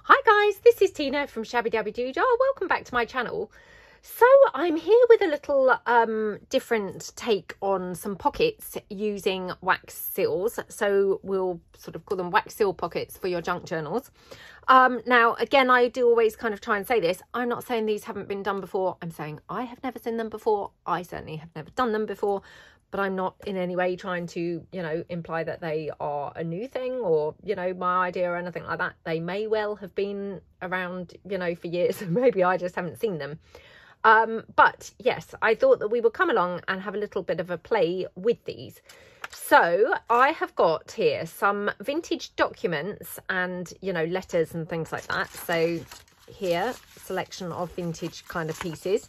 Hi guys, this is Tina from Shabbydabbydoodah. Welcome back to my channel. So I'm here with a little different take on some pockets using wax seals. So we'll sort of call them wax seal pockets for your junk journals. Now, again, I do always kind of try and say this. I'm not saying these haven't been done before. I'm saying I have never seen them before. I certainly have never done them before. But I'm not in any way trying to, you know, imply that they are a new thing or, you know, my idea or anything like that. They may well have been around, you know, for years. Maybe I just haven't seen them. But yes, I thought that we would come along and have a little bit of a play with these. So I have got here some vintage documents and, you know, letters and things like that. So here, selection of vintage kind of pieces.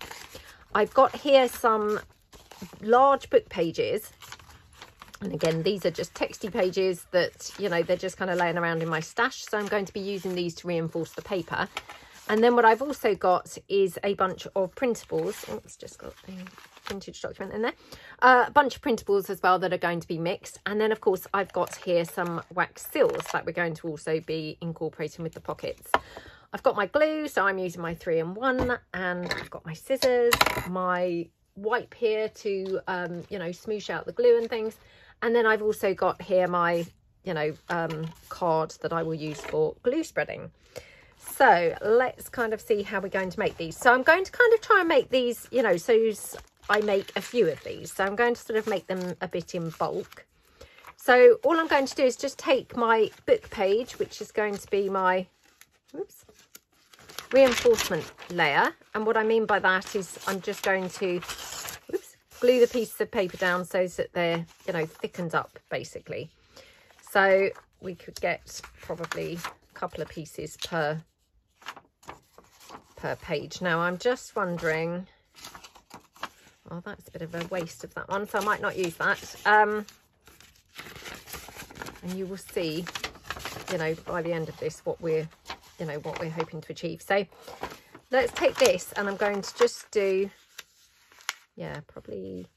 I've got here some large book pages, and again these are just texty pages that, you know, they're just kind of laying around in my stash, so I'm going to be using these to reinforce the paper. And then what I've also got is a bunch of printables. Oh, it's just got a vintage document in there. A bunch of printables as well that are going to be mixed. And then of course I've got here some wax seals that we're going to also be incorporating with the pockets. I've got my glue, so I'm using my 3-in-1, and I've got my scissors, my wipe here to you know, smoosh out the glue and things. And then I've also got here my, you know, card that I will use for glue spreading. So let's kind of see how we're going to make these. So I'm going to kind of try and make these, you know, so I make a few of these. So I'm going to sort of make them a bit in bulk. So all I'm going to do is just take my book page, which is going to be my reinforcement layer, and what I mean by that is I'm just going to glue the pieces of paper down so that they're, you know, thickened up basically. So we could get probably a couple of pieces per page. Now I'm just wondering, oh, that's a bit of a waste of that one, so I might not use that. And you will see, you know, by the end of this what we're, you know, what we're hoping to achieve. So let's take this, and I'm going to just do, yeah, probably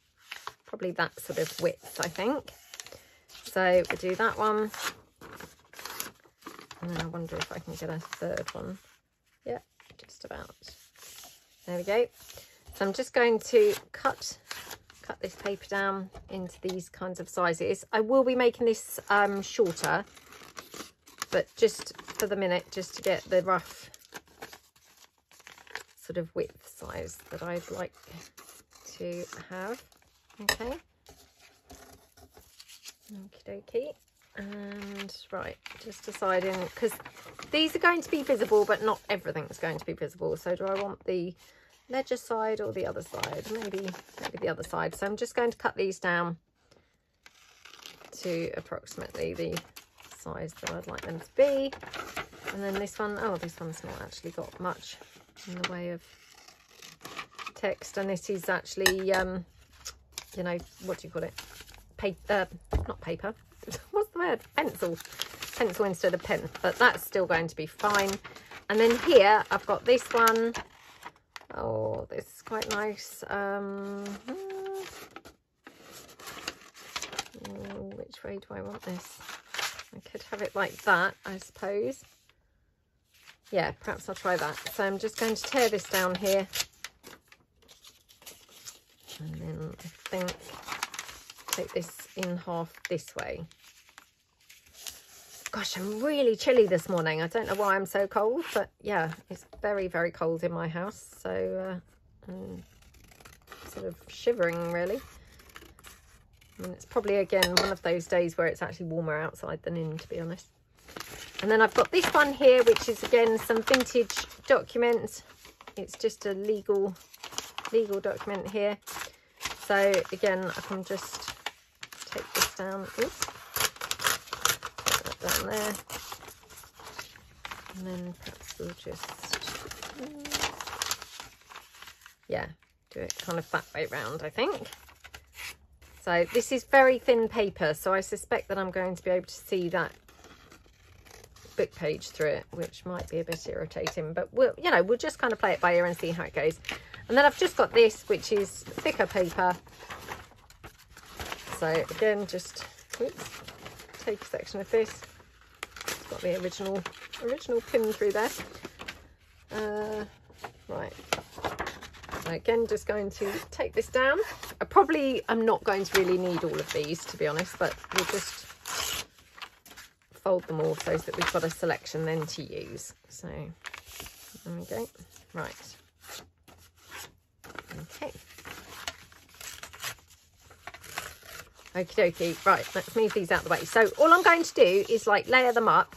that sort of width, I think. So we'll do that one, and then I wonder if I can get a third one. Yeah, just about. There we go. So I'm just going to cut this paper down into these kinds of sizes. I will be making this shorter, but just for the minute, just to get the rough sort of width size that I'd like to have. Okay. Okie dokie. And right, just deciding, because these are going to be visible, but not everything's going to be visible. So do I want the ledger side or the other side? Maybe the other side. So I'm just going to cut these down to approximately the size that I'd like them to be. And then this one, oh, this one's not actually got much in the way of text, and this is actually you know, what do you call it, not paper, what's the word, pencil instead of pen, but that's still going to be fine. And then here I've got this one. Oh, this is quite nice. Which way do I want this? I could have it like that, I suppose. Yeah, perhaps I'll try that. So I'm just going to tear this down here. And then I think take this in half this way. Gosh, I'm really chilly this morning. I don't know why I'm so cold, but yeah, it's very, very cold in my house. So I'm sort of shivering, really. I mean, it's probably, again, one of those days where it's actually warmer outside than in, to be honest. And then I've got this one here, which is, again, some vintage documents. It's just a legal document here. So, again, I can just take this down. Oops. Put that down there. And then perhaps we'll just, yeah, do it kind of that way round, I think. So this is very thin paper, so I suspect that I'm going to be able to see that book page through it, which might be a bit irritating, but we'll, you know, we'll just kind of play it by ear and see how it goes. And then I've just got this, which is thicker paper. So again, just take a section of this. It's got the original original pin through there. Right. So again, just going to take this down. I'm not going to really need all of these, to be honest, but we'll just fold them all so that we've got a selection then to use. So there we go. Right. Okay. Okie dokie. Right, let's move these out of the way. So all I'm going to do is like layer them up,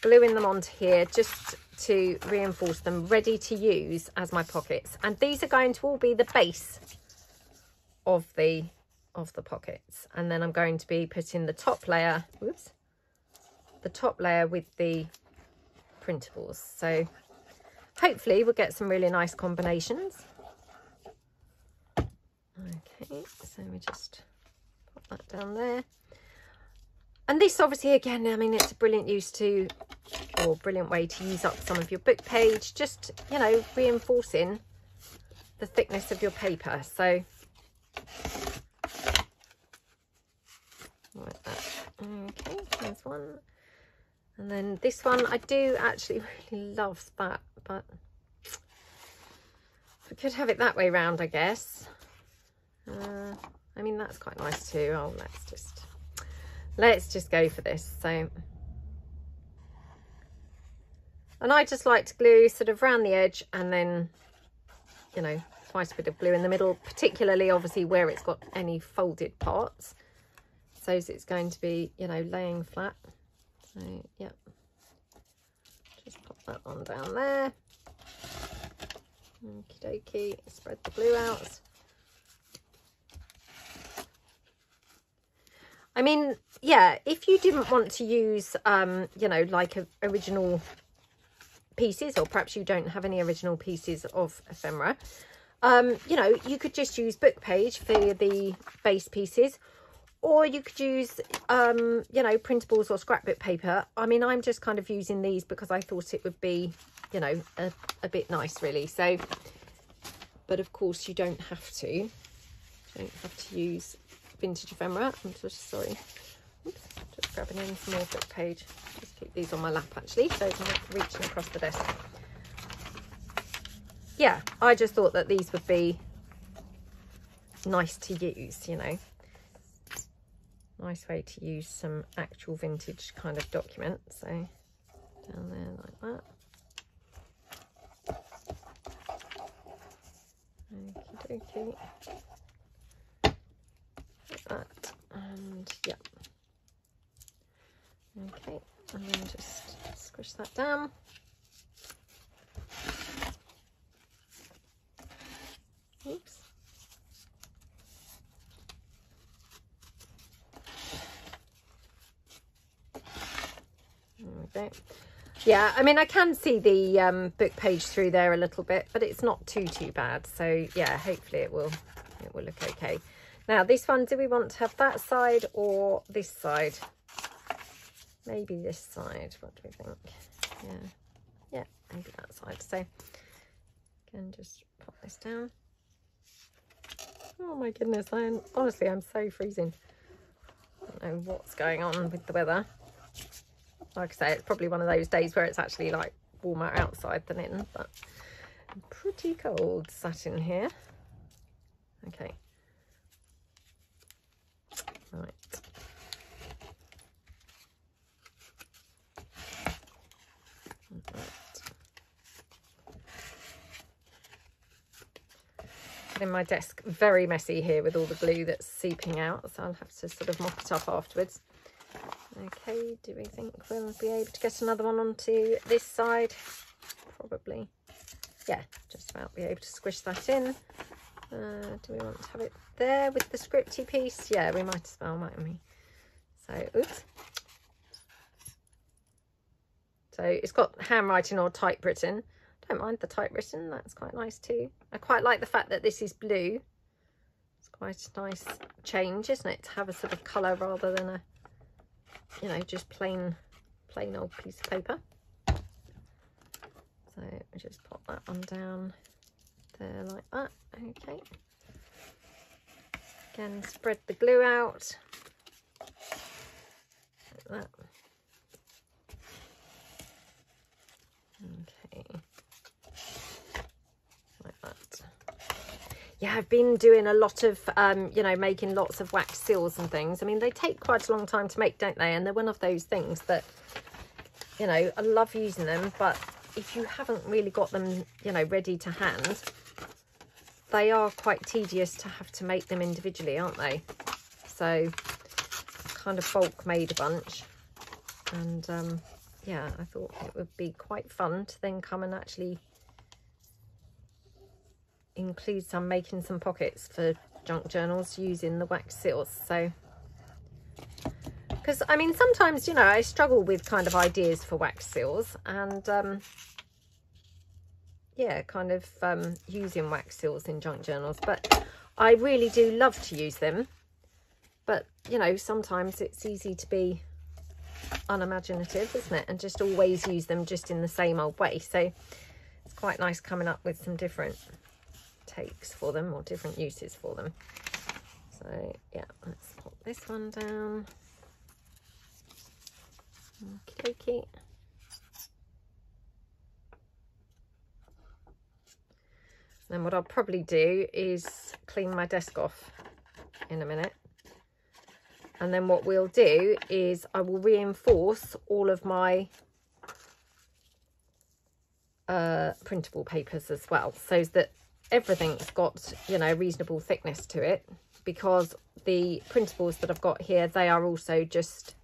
gluing them onto here just to reinforce them, ready to use as my pockets. And these are going to all be the base of the pockets. And then I'm going to be putting the top layer, whoops, the top layer with the printables. So hopefully we'll get some really nice combinations. Okay, so we just put that down there. And this obviously, again, I mean, it's a brilliant brilliant way to use up some of your book page, just, you know, reinforcing the thickness of your paper. So like that. Okay, there's one. And then this one, I do actually really love that, but I could have it that way round, I guess. I mean, that's quite nice too. Oh, let's just go for this. So, and I just like to glue sort of around the edge, and then, you know, quite a bit of glue in the middle, particularly obviously where it's got any folded parts, so it's going to be, you know, laying flat. So yep, just pop that one down there. Okie dokie, spread the glue out. I mean, yeah, if you didn't want to use, you know, like original pieces, or perhaps you don't have any original pieces of ephemera, you know, you could just use book page for the base pieces, or you could use, you know, printables or scrapbook paper. I mean, I'm just kind of using these because I thought it would be, you know, a bit nice, really. So, but of course you don't have to. You don't have to use vintage ephemera. I'm just sorry. Oops, just grabbing in some more book page. Just keep these on my lap actually, so I'm not reaching across the desk. Yeah, I just thought that these would be nice to use, you know. Nice way to use some actual vintage kind of document. So down there like that. Okie dokie. Like that, and yeah. Okay, and then just squish that down. Oops. There we go. Yeah, I mean, I can see the book page through there a little bit, but it's not too bad. So yeah, hopefully it will look okay. Now this one, do we want to have that side or this side? Maybe this side. What do we think? Yeah, maybe that side. So again, just pop this down. Oh my goodness, honestly I'm so freezing. I don't know what's going on with the weather. Like I say, it's probably one of those days where it's actually like warmer outside than in, but I'm pretty cold sat in here. Okay. Right. Getting my desk very messy here with all the glue that's seeping out, so I'll have to sort of mop it up afterwards. Okay, do we think we'll be able to get another one onto this side? Probably. Yeah, just about be able to squish that in. Do we want to have it there with the scripty piece? Yeah, we might as well, mightn't we? So, oops. So it's got handwriting or typewritten. Don't mind the typewritten, that's quite nice too. I quite like the fact that this is blue. It's quite a nice change, isn't it, to have a sort of colour rather than a, you know, just plain old piece of paper. So we just pop that one down there like that. Okay. Again, spread the glue out like that. Okay. Like that. Yeah, I've been doing a lot of, you know, making lots of wax seals and things. I mean, they take quite a long time to make, don't they? And they're one of those things that, you know, I love using them, but if you haven't really got them, you know, ready to hand, they are quite tedious to have to make them individually, aren't they? So, kind of bulk made a bunch. And, yeah, I thought it would be quite fun to then come and actually include some, making some pockets for junk journals using the wax seals. So, because I mean, sometimes, you know, I struggle with kind of ideas for wax seals, and yeah, kind of using wax seals in junk journals, but I really do love to use them. But, you know, sometimes it's easy to be unimaginative, isn't it, and just always use them just in the same old way. So it's quite nice coming up with some different takes for them, or different uses for them. So yeah, let's pop this one down. Okie dokie. Then what I'll probably do is clean my desk off in a minute, and then what we'll do is I will reinforce all of my printable papers as well, so that everything's got, you know, reasonable thickness to it, because the printables that I've got here, they are also just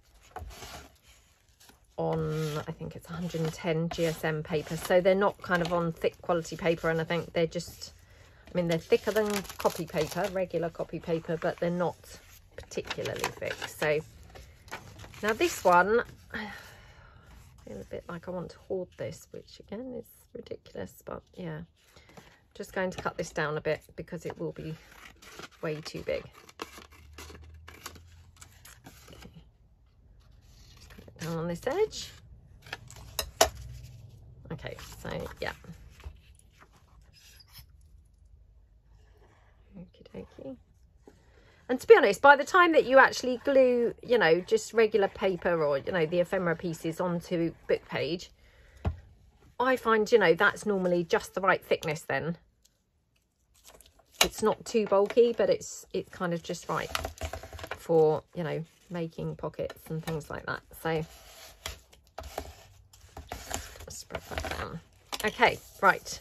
on, I think it's 110 GSM paper, so they're not kind of on thick quality paper, and I think they're just, I mean, they're thicker than copy paper, regular copy paper, but they're not particularly thick. So now this one, I feel a bit like I want to hoard this, which again is ridiculous, but yeah, just going to cut this down a bit because it will be way too big. Okay. Just cut it down on this edge. Okay, so yeah. Okie dokie. And to be honest, by the time that you actually glue, you know, just regular paper, or, you know, the ephemera pieces onto book page, I find, you know, that's normally just the right thickness then. It's not too bulky, but it's kind of just right for, you know, making pockets and things like that. So just spread that down. Okay, right.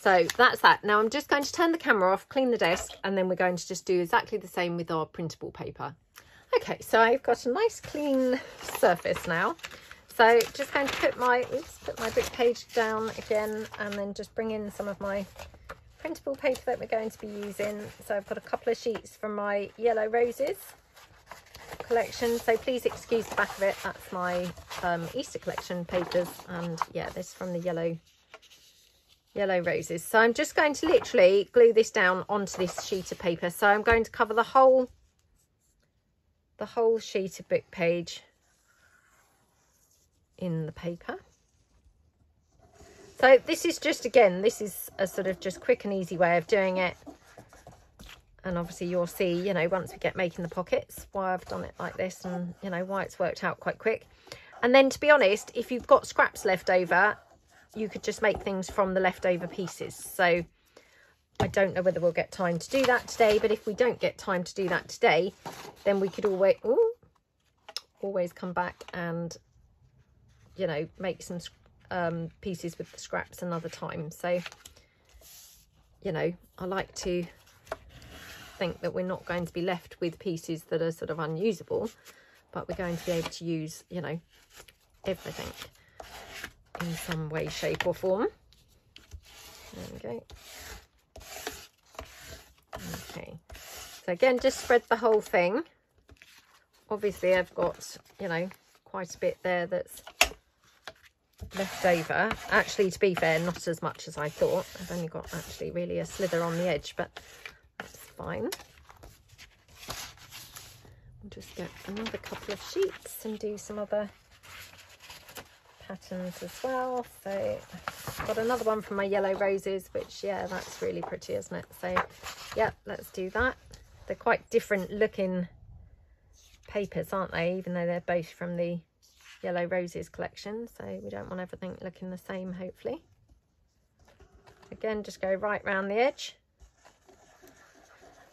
So that's that. Now I'm just going to turn the camera off, clean the desk, and then we're going to just do exactly the same with our printable paper. Okay, so I've got a nice clean surface now. So just going to put my book page down again, and then just bring in some of my printable paper that we're going to be using. So I've got a couple of sheets from my Yellow Roses collection, so please excuse the back of it. That's my Easter collection papers, and yeah, this is from the Yellow Roses. So I'm just going to literally glue this down onto this sheet of paper. So I'm going to cover the whole sheet of book page in the paper. So this is just, again, this is a sort of just quick and easy way of doing it. And obviously you'll see, you know, once we get making the pockets, why I've done it like this, and, you know, why it's worked out quite quick. And then, to be honest, if you've got scraps left over, you could just make things from the leftover pieces. So I don't know whether we'll get time to do that today, but if we don't get time to do that today, then we could always come back and, you know, make some pieces with the scraps another time. So, you know, I like to think that we're not going to be left with pieces that are sort of unusable, but we're going to be able to use, you know, everything in some way, shape or form. There we go. Okay, so again, just spread the whole thing. Obviously I've got, you know, quite a bit there that's left over. Actually, to be fair, not as much as I thought. I've only got actually really a slither on the edge, but that's fine. I'll just get another couple of sheets and do some other patterns as well. So I've got another one from my Yellow Roses, which, yeah, that's really pretty, isn't it? So yeah, let's do that. They're quite different looking papers, aren't they, even though they're both from the Yellow Roses collection, so we don't want everything looking the same, hopefully. Again, just go right round the edge.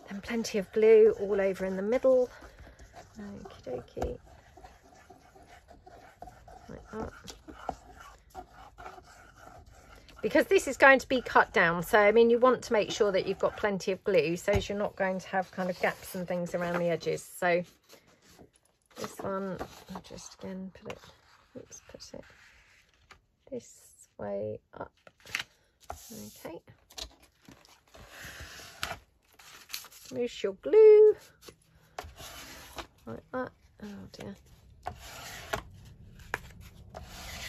Then plenty of glue all over in the middle. Okie dokie. Like that. Because this is going to be cut down, so I mean you want to make sure that you've got plenty of glue so as you're not going to have kind of gaps and things around the edges. So this one, I'll just again put it, oops, put it this way up. Okay. Smoosh your glue like that. Oh dear.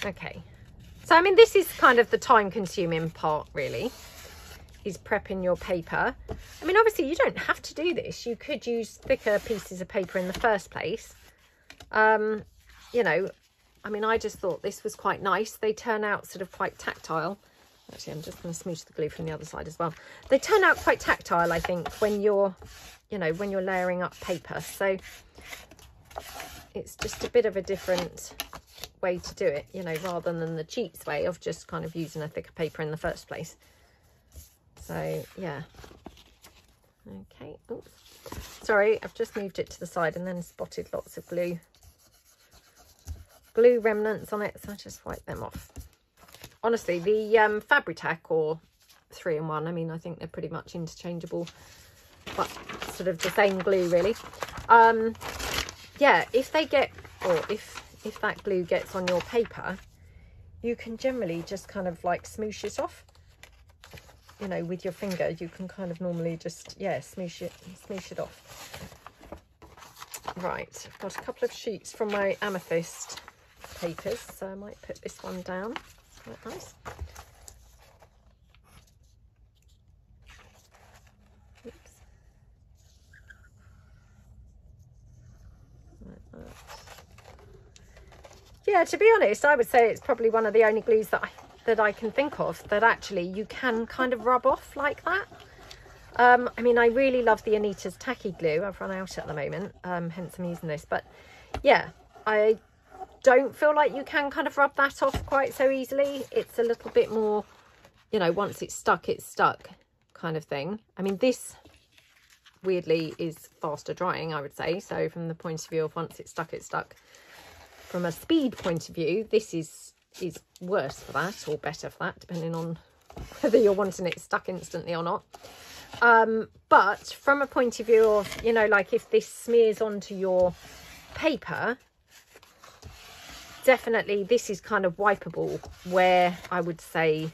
Okay. So, I mean, this is kind of the time-consuming part, really, is prepping your paper. I mean, obviously, you don't have to do this. You could use thicker pieces of paper in the first place. You know, I mean, I just thought this was quite nice. They turn out sort of quite tactile. Actually, I'm just going to smoosh the glue from the other side as well. They turn out quite tactile, I think, when you're, you know, when you're layering up paper. So it's just a bit of a different way to do it, you know, rather than the cheats way of just kind of using a thicker paper in the first place. So yeah. Okay. Oops. Sorry, I've just moved it to the side and then spotted lots of glue remnants on it, so I just wipe them off. Honestly, the Fabri-Tac or 3-in-1, I mean, I think they're pretty much interchangeable, but sort of the same glue, really. Yeah, if they get, or if that glue gets on your paper, you can generally just kind of like smoosh it off, you know, with your finger. You can kind of normally just, yeah, smoosh it off. Right, I've got a couple of sheets from my amethyst papers, so I might put this one down. Quite nice. Oops. Like that. Yeah, to be honest, I would say it's probably one of the only glues that I can think of that actually you can kind of rub off like that. I mean, I really love the Anita's Tacky Glue. I've run out at the moment, hence I'm using this. But yeah, I don't feel like you can kind of rub that off quite so easily. It's a little bit more, you know, once it's stuck kind of thing. I mean, this weirdly is faster drying, I would say. So from the point of view of once it's stuck, it's stuck. From a speed point of view, this is worse for that, or better for that, depending on whether you're wanting it stuck instantly or not. But from a point of view of, you know, like if this smears onto your paper, definitely this is kind of wipeable, where I would say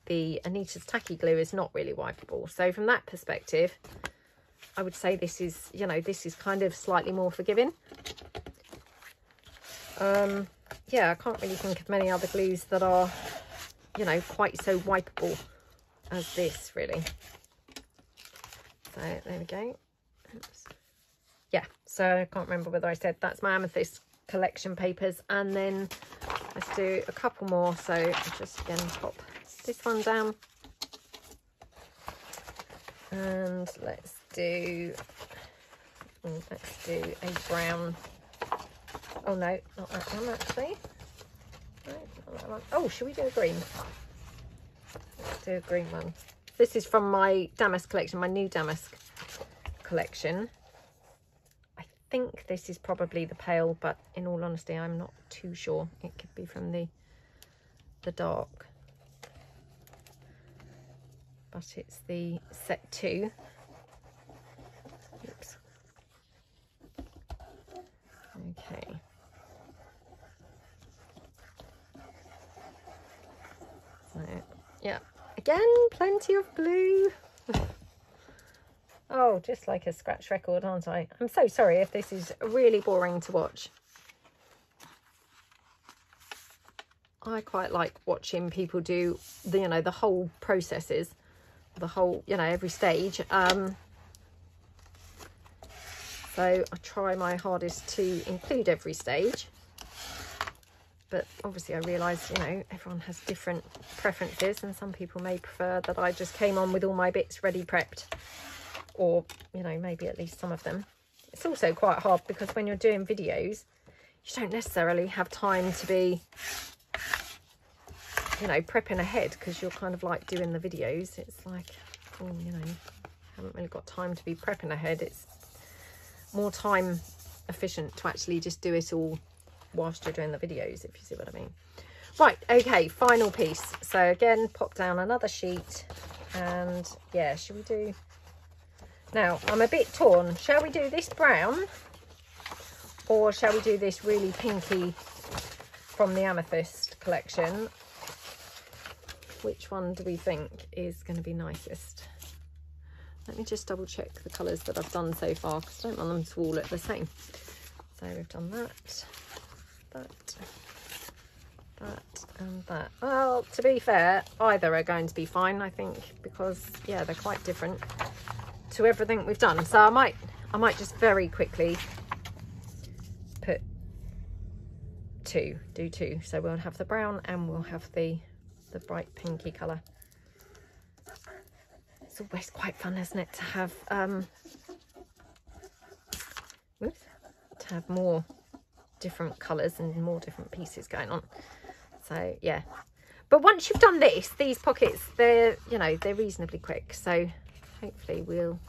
the Anita's Tacky Glue is not really wipeable. So from that perspective, I would say this is, you know, this is kind of slightly more forgiving. Yeah, I can't really think of many other glues that are, you know, quite so wipeable as this, really. So there we go. Oops. Yeah, so I can't remember whether I said that's my amethyst collection papers, and then let's do a couple more. So I'll just again pop this one down, and let's do a brown. Oh no, not that one actually. No, not that one. Oh, should we do a green? Let's do a green one. This is from my damask collection, my new damask collection. I think this is probably the pale, but in all honesty, I'm not too sure. It could be from the dark. But it's the set 2. Oops. Okay. So, yeah. Again, plenty of glue. Oh, just like a scratch record, aren't I? I'm so sorry if this is really boring to watch. I quite like watching people do the, you know, the whole processes, the whole, you know, every stage. So I try my hardest to include every stage. But obviously I realise, you know, everyone has different preferences, and some people may prefer that I just came on with all my bits ready prepped, or, you know, maybe at least some of them. It's also quite hard because when you're doing videos, you don't necessarily have time to be, you know, prepping ahead, because you're kind of like doing the videos. It's like, oh, you know, haven't really got time to be prepping ahead. It's more time efficient to actually just do it all whilst you're doing the videos, if you see what I mean. Right, okay, final piece. So again, pop down another sheet, and yeah, should we do, now I'm a bit torn, shall we do this brown or shall we do this really pinky from the Amethyst collection? Which one do we think is going to be nicest? Let me just double check the colours that I've done so far, because I don't want them to all look the same. So we've done that, and that. Well, to be fair, either are going to be fine, I think, because yeah, they're quite different to everything we've done. So I might just very quickly put do two. So we'll have the brown and we'll have the bright pinky colour. It's always quite fun, isn't it, to have more different colours and more different pieces going on. So yeah, but once you've done this, these pockets, they're, you know, they're reasonably quick, so hopefully we'll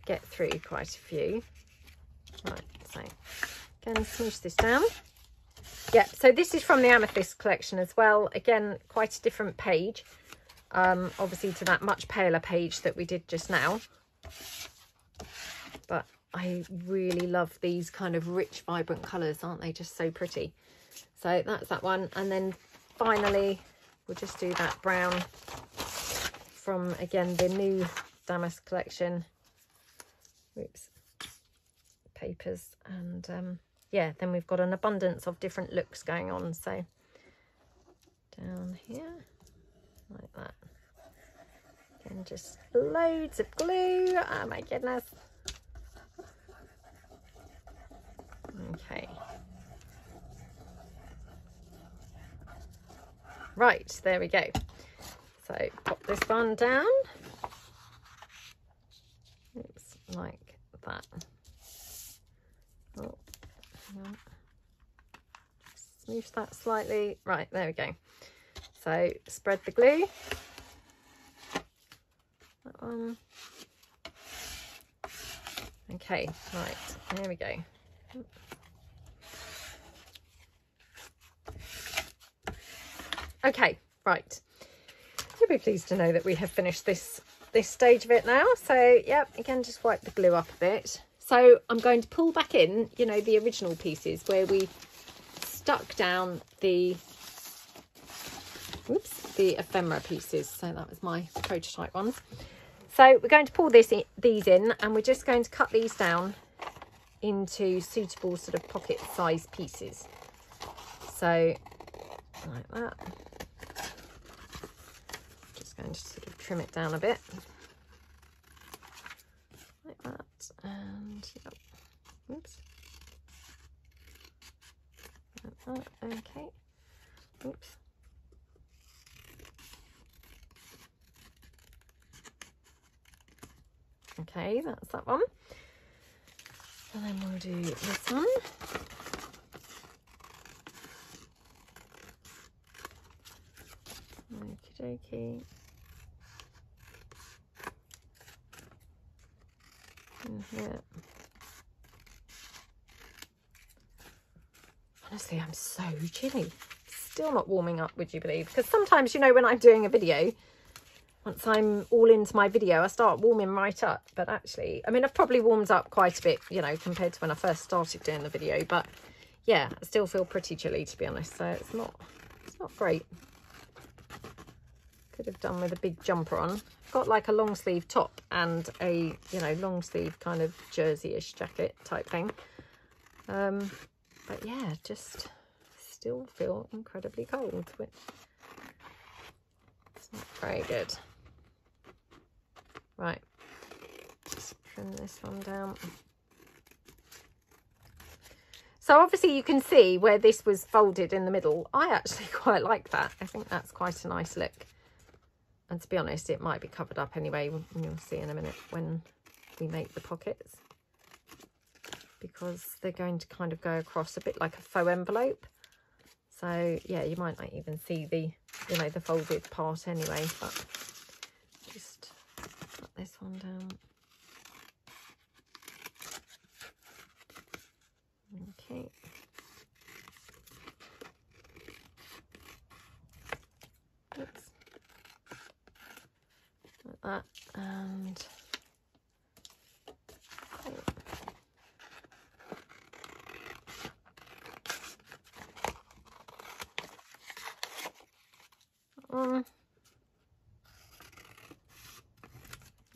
get through quite a few. Right, so again, smoosh this down. Yeah, so this is from the Amethyst collection as well. Again, quite a different page, obviously, to that much paler page that we did just now. But I really love these kind of rich, vibrant colours, aren't they? Just so pretty. So that's that one. And then finally, we'll just do that brown from, again, the new Damask collection. Oops. Papers. And yeah, then we've got an abundance of different looks going on. So down here, like that. Again, just loads of glue. Oh my goodness. Okay. Right, there we go. So pop this one down. Oops, like that. Oh, hang on. Smooth that slightly. Right, there we go. So spread the glue. That one. Okay, right, there we go. Okay, right. You'll be pleased to know that we have finished this stage of it now. So, yep, again, just wipe the glue up a bit. So I'm going to pull back in, you know, the original pieces where we stuck down the ephemera pieces. So that was my prototype ones. So we're going to pull these in, and we're just going to cut these down into suitable sort of pocket size pieces. So like that. Just going to sort of trim it down a bit. Like that. And yep. Oops. Like that. Okay. Oops. Okay, that's that one. And then we'll do this one. Okie dokie. In here. Honestly, I'm so chilly. Still not warming up, would you believe? Because sometimes, you know, when I'm doing a video, once I'm all into my video, I start warming right up. But actually, I mean, I've probably warmed up quite a bit, you know, compared to when I first started doing the video. But yeah, I still feel pretty chilly, to be honest. So it's not great. Could have done with a big jumper on. Got like a long sleeve top and a, you know, long sleeve kind of jersey-ish jacket type thing. But yeah, just still feel incredibly cold, which it's not very good. Right, just trim this one down. So obviously you can see where this was folded in the middle. I actually quite like that. I think that's quite a nice look. And to be honest, it might be covered up anyway, and you'll see in a minute when we make the pockets. because they're going to kind of go across a bit like a faux envelope. So yeah, you might not even see the, you know, the folded part anyway, but just put this one down. Okay. Oops. Like that, and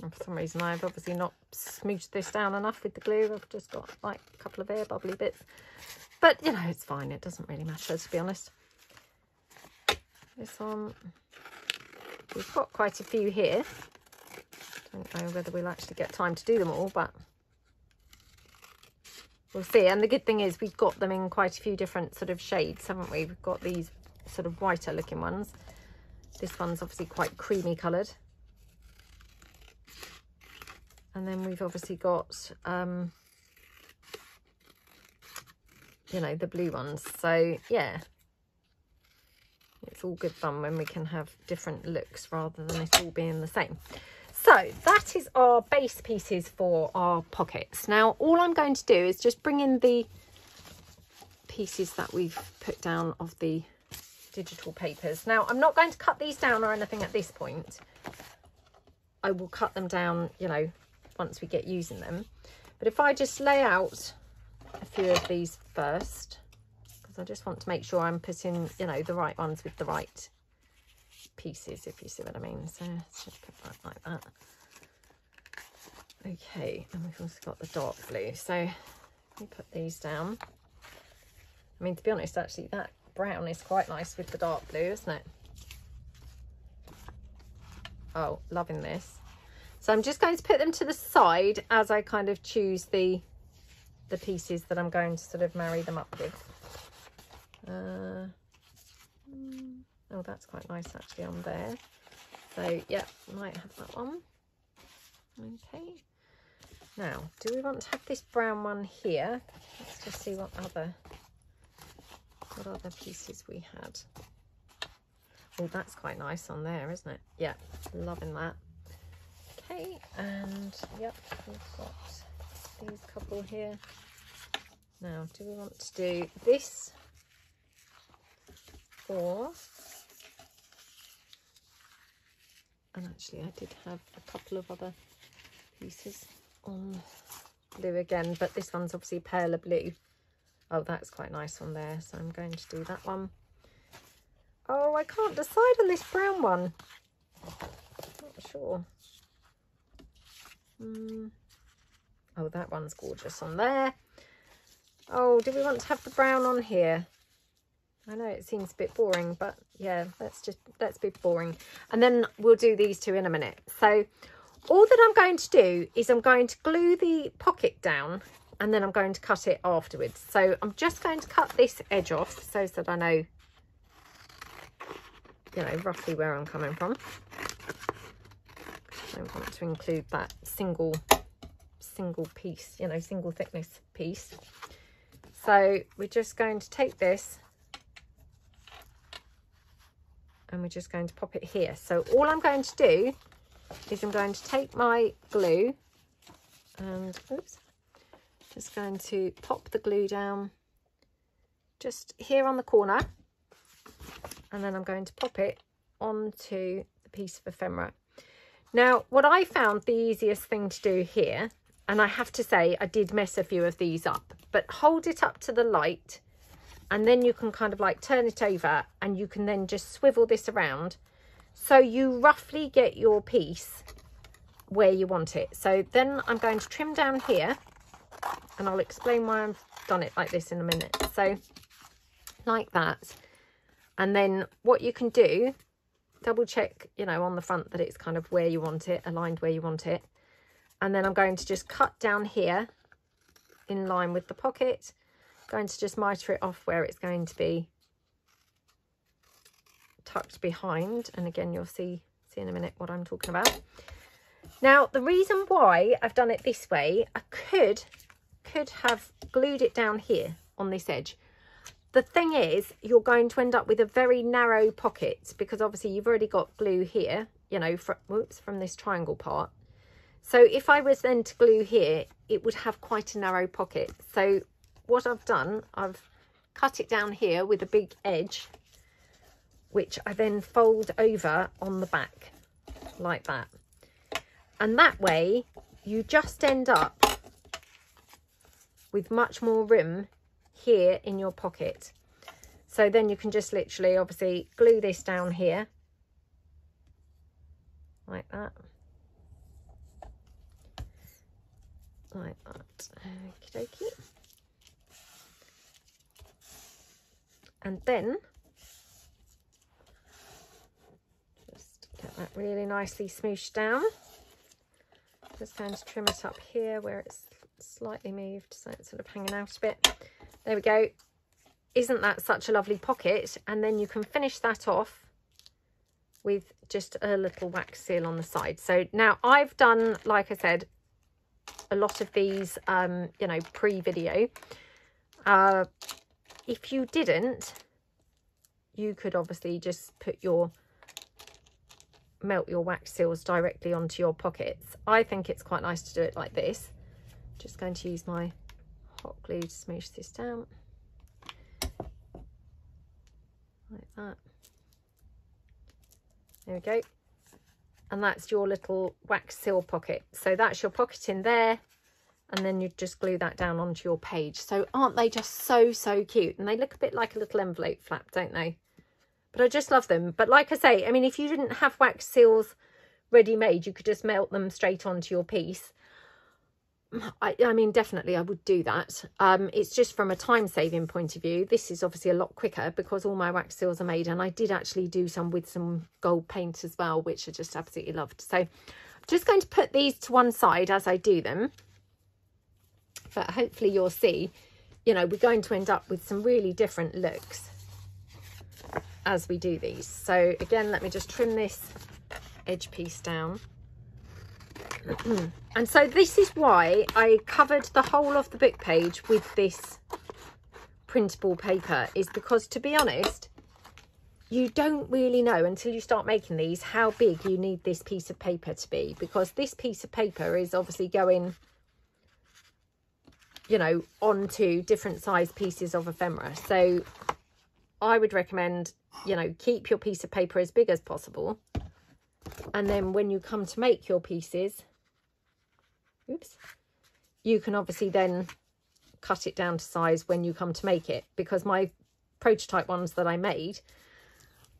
for some reason I've obviously not smoothed this down enough with the glue. I've just got like a couple of air bubbly bits, but you know, it's fine, it doesn't really matter, to be honest. This one, we've got quite a few here. Don't know whether we'll actually get time to do them all, but we'll see. And the good thing is we've got them in quite a few different sort of shades, haven't we? We've got these sort of whiter looking ones. This one's obviously quite creamy coloured. And then we've obviously got, you know, the blue ones. So, yeah, it's all good fun when we can have different looks rather than it all being the same. So that is our base pieces for our pockets. Now, all I'm going to do is just bring in the pieces that we've put down of the digital papers. Now, I'm not going to cut these down or anything at this point. I will cut them down, you know, once we get using them. But if I just lay out a few of these first, because I just want to make sure I'm putting, you know, the right ones with the right pieces, if you see what I mean. So let's just put that like that. Okay, and we've also got the dark blue. So let me put these down. I mean, to be honest, actually that brown is quite nice with the dark blue, isn't it? Oh, loving this. So I'm just going to put them to the side as I kind of choose the pieces that I'm going to sort of marry them up with. Oh, that's quite nice actually on there. So yeah, might have that one. Okay. Now, do we want to have this brown one here? Let's just see what other pieces we had. Oh, that's quite nice on there, isn't it? Yeah, loving that. Okay, and yep, we've got these couple here. Now, do we want to do this or, and actually I did have a couple of other pieces on blue again, but this one's obviously paler blue. Oh, that's quite nice on there, so I'm going to do that one. Oh, I can't decide on this brown one. Not sure. Oh, that one's gorgeous on there. Oh, do we want to have the brown on here? I know it seems a bit boring, but yeah, let's be boring. And then we'll do these two in a minute. So all that I'm going to do is I'm going to glue the pocket down and then I'm going to cut it afterwards. So I'm just going to cut this edge off so that I know, you know, roughly where I'm coming from. I want to include that single piece, you know, single thickness piece. So we're just going to take this and we're just going to pop it here. So all I'm going to do is I'm going to take my glue and oops, just going to pop the glue down just here on the corner, and then I'm going to pop it onto the piece of ephemera. Now, what I found the easiest thing to do here, and I have to say I did mess a few of these up, but hold it up to the light and then you can kind of like turn it over and you can then just swivel this around so you roughly get your piece where you want it. So then I'm going to trim down here and I'll explain why I've done it like this in a minute. So like that. And then what you can do, double check, you know, on the front that it's kind of where you want it, aligned where you want it. And then I'm going to just cut down here in line with the pocket. Going to just mitre it off where it's going to be tucked behind. And again, you'll see in a minute what I'm talking about. Now, the reason why I've done it this way, I could could have glued it down here on this edge. The thing is, you're going to end up with a very narrow pocket because obviously you've already got glue here, you know, from this triangle part. So if I was then to glue here, it would have quite a narrow pocket. So what I've done, I've cut it down here with a big edge, which I then fold over on the back like that. And that way you just end up with much more room here in your pocket. So then you can just literally obviously glue this down here like that, like that. Okie dokie. And then just get that really nicely smooshed down. Just going to trim it up here where it's slightly moved, so it's sort of hanging out a bit. There we go. Isn't that such a lovely pocket? And then you can finish that off with just a little wax seal on the side. So now I've done, like I said, a lot of these, you know, pre-video. If you didn't, you could obviously just put your, melt your wax seals directly onto your pockets. I think it's quite nice to do it like this. Just going to use my hot glue to smoosh this down like that. There we go. And that's your little wax seal pocket. So that's your pocket in there, and then you just glue that down onto your page. So aren't they just so cute? And they look a bit like a little envelope flap, don't they? But I just love them. But like I say, I mean, if you didn't have wax seals ready made, you could just melt them straight onto your piece. I mean, definitely I would do that. It's just from a time saving point of view. This is obviously a lot quicker because all my wax seals are made, and I did actually do some with some gold paint as well, which I just absolutely loved. So I'm just going to put these to one side as I do them, but hopefully you'll see, you know, we're going to end up with some really different looks as we do these. So again, let me just trim this edge piece down. And so this is why I covered the whole of the book page with this printable paper, is because, to be honest, you don't really know until you start making these how big you need this piece of paper to be, because this piece of paper is obviously going, you know, onto different size pieces of ephemera. So I would recommend, you know, keep your piece of paper as big as possible, and then when you come to make your pieces, oops, you can obviously then cut it down to size when you come to make it. Because my prototype ones that I made,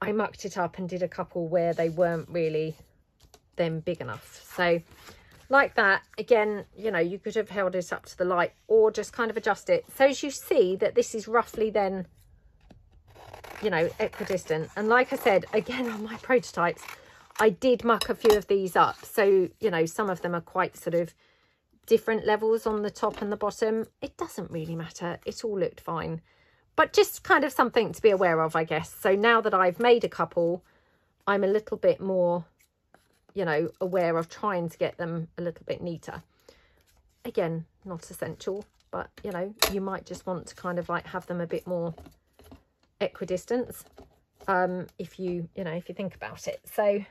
I mucked it up and did a couple where they weren't really then big enough. So like that, again, you know, you could have held it up to the light or just kind of adjust it. So as you see that this is roughly then, you know, equidistant. And like I said, again, on my prototypes, I did muck a few of these up. So, you know, some of them are quite sort of different levels on the top and the bottom. It doesn't really matter. It all looked fine. But just kind of something to be aware of, I guess. So now that I've made a couple, I'm a little bit more, you know, aware of trying to get them a little bit neater. Again, not essential, but, you know, you might just want to kind of like have them a bit more equidistant, if you know, if you think about it. So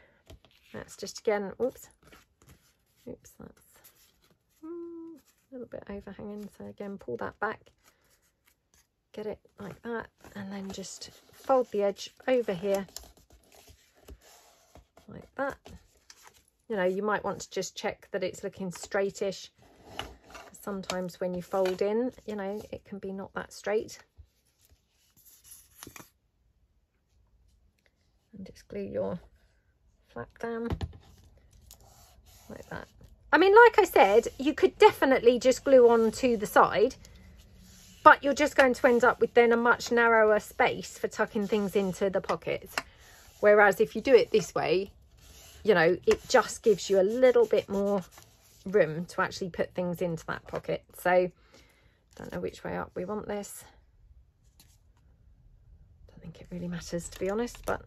that's just, again, oops, that's a little bit overhanging. So again, pull that back, get it like that, and then just fold the edge over here like that. You know, you might want to just check that it's looking straightish. Sometimes when you fold in, you know, it can be not that straight. And just glue your flap down like that. I mean, like I said, you could definitely just glue on to the side, but you're just going to end up with then a much narrower space for tucking things into the pockets. Whereas if you do it this way, you know, it just gives you a little bit more room to actually put things into that pocket. So don't know which way up we want this. Don't think it really matters, to be honest, but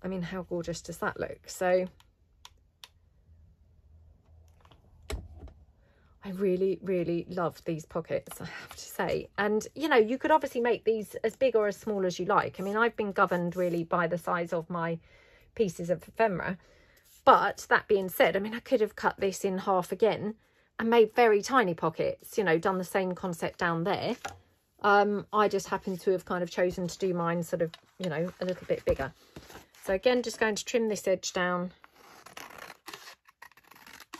I mean, how gorgeous does that look? So I really, really love these pockets, I have to say. And, you know, you could obviously make these as big or as small as you like. I mean, I've been governed really by the size of my pieces of ephemera. But that being said, I mean, I could have cut this in half again and made very tiny pockets, you know, done the same concept down there. I just happen to have kind of chosen to do mine sort of, you know, a little bit bigger. So again, just going to trim this edge down,